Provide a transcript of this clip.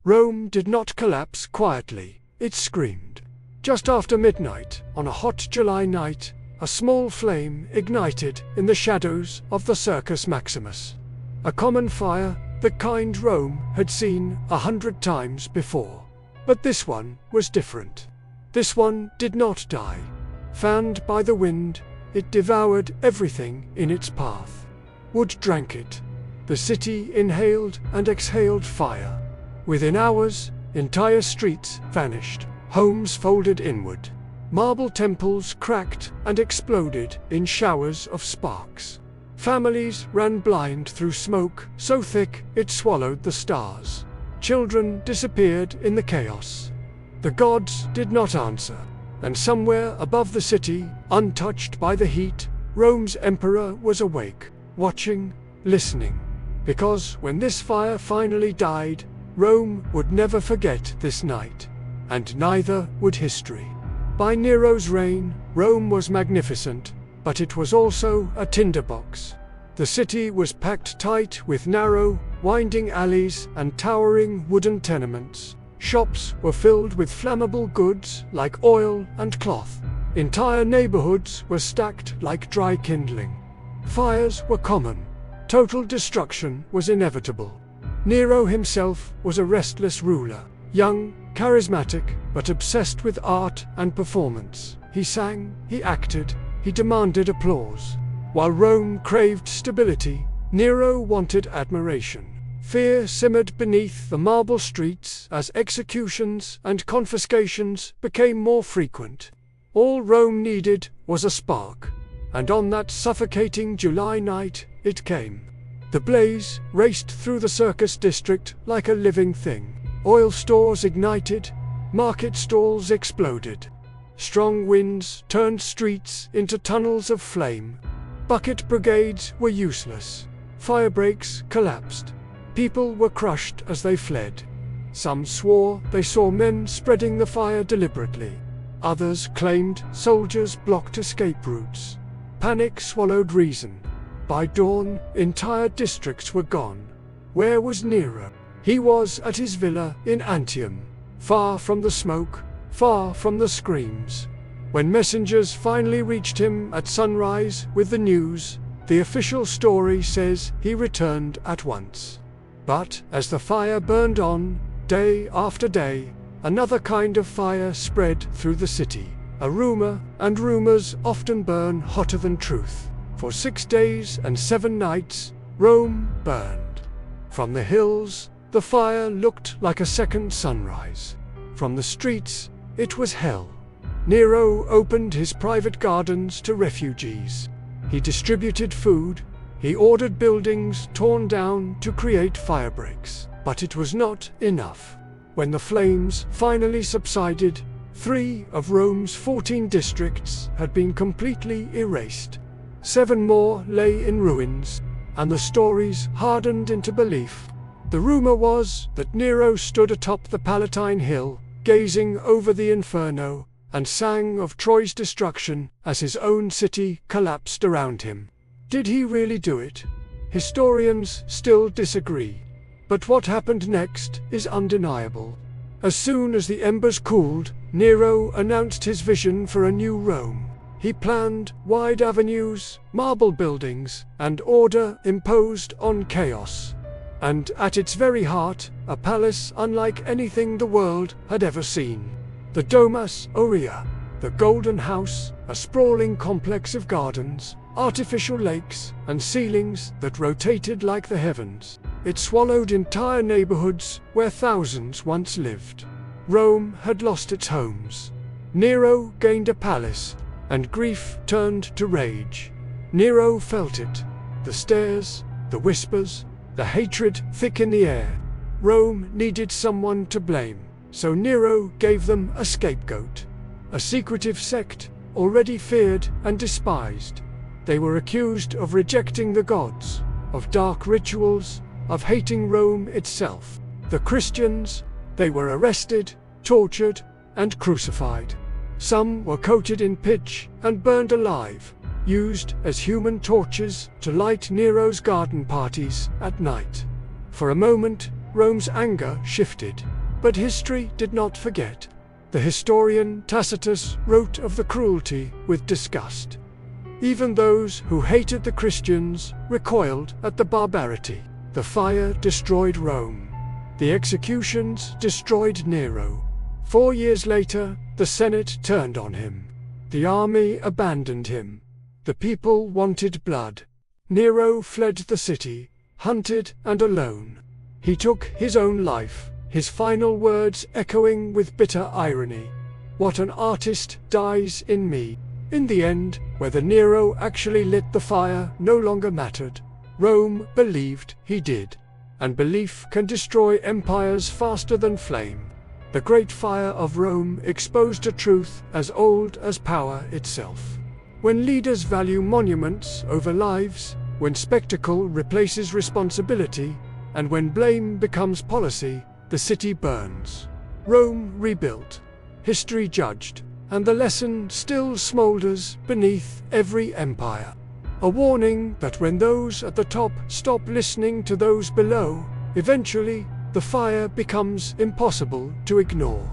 Rome did not collapse quietly, it screamed. Just after midnight, on a hot July night, a small flame ignited in the shadows of the Circus Maximus. A common fire, the kind Rome had seen 100 times before. But this one was different. This one did not die. Fanned by the wind, it devoured everything in its path. Wood drank it. The city inhaled and exhaled fire. Within hours, entire streets vanished, homes folded inward. Marble temples cracked and exploded in showers of sparks. Families ran blind through smoke so thick it swallowed the stars. Children disappeared in the chaos. The gods did not answer, and somewhere above the city, untouched by the heat, Rome's emperor was awake, watching, listening. Because when this fire finally died, Rome would never forget this night, and neither would history. By Nero's reign, Rome was magnificent, but it was also a tinderbox. The city was packed tight with narrow, winding alleys and towering wooden tenements. Shops were filled with flammable goods like oil and cloth. Entire neighborhoods were stacked like dry kindling. Fires were common. Total destruction was inevitable. Nero himself was a restless ruler, young, charismatic, but obsessed with art and performance. He sang, he acted, he demanded applause. While Rome craved stability, Nero wanted admiration. Fear simmered beneath the marble streets as executions and confiscations became more frequent. All Rome needed was a spark, and on that suffocating July night, it came. The blaze raced through the circus district like a living thing. Oil stores ignited, market stalls exploded. Strong winds turned streets into tunnels of flame. Bucket brigades were useless. Fire breaks collapsed. People were crushed as they fled. Some swore they saw men spreading the fire deliberately. Others claimed soldiers blocked escape routes. Panic swallowed reason. By dawn, entire districts were gone. Where was Nero? He was at his villa in Antium, far from the smoke, far from the screams. When messengers finally reached him at sunrise with the news, the official story says he returned at once. But as the fire burned on, day after day, another kind of fire spread through the city. A rumor, and rumors often burn hotter than truth. For 6 days and 7 nights, Rome burned. From the hills, the fire looked like a second sunrise. From the streets, it was hell. Nero opened his private gardens to refugees. He distributed food. He ordered buildings torn down to create firebreaks. But it was not enough. When the flames finally subsided, 3 of Rome's 14 districts had been completely erased. 7 more lay in ruins, and the stories hardened into belief. The rumor was that Nero stood atop the Palatine Hill, gazing over the inferno, and sang of Troy's destruction as his own city collapsed around him. Did he really do it? Historians still disagree. But what happened next is undeniable. As soon as the embers cooled, Nero announced his vision for a new Rome. He planned wide avenues, marble buildings, and order imposed on chaos. And at its very heart, a palace unlike anything the world had ever seen. The Domus Aurea, the Golden House, a sprawling complex of gardens, artificial lakes, and ceilings that rotated like the heavens. It swallowed entire neighborhoods where thousands once lived. Rome had lost its homes. Nero gained a palace, and grief turned to rage. Nero felt it. The stares, the whispers, the hatred thick in the air. Rome needed someone to blame, so Nero gave them a scapegoat. A secretive sect, already feared and despised. They were accused of rejecting the gods, of dark rituals, of hating Rome itself. The Christians, they were arrested, tortured, and crucified. Some were coated in pitch and burned alive, used as human torches to light Nero's garden parties at night. For a moment, Rome's anger shifted. But history did not forget. The historian Tacitus wrote of the cruelty with disgust. Even those who hated the Christians recoiled at the barbarity. The fire destroyed Rome. The executions destroyed Nero. 4 years later, the Senate turned on him. The army abandoned him. The people wanted blood. Nero fled the city, hunted and alone. He took his own life, his final words echoing with bitter irony. "What an artist dies in me." In the end, whether Nero actually lit the fire no longer mattered. Rome believed he did. And belief can destroy empires faster than flame. The Great Fire of Rome exposed a truth as old as power itself. When leaders value monuments over lives, when spectacle replaces responsibility, and when blame becomes policy, the city burns. Rome rebuilt, history judged, and the lesson still smolders beneath every empire. A warning that when those at the top stop listening to those below, eventually the fire becomes impossible to ignore.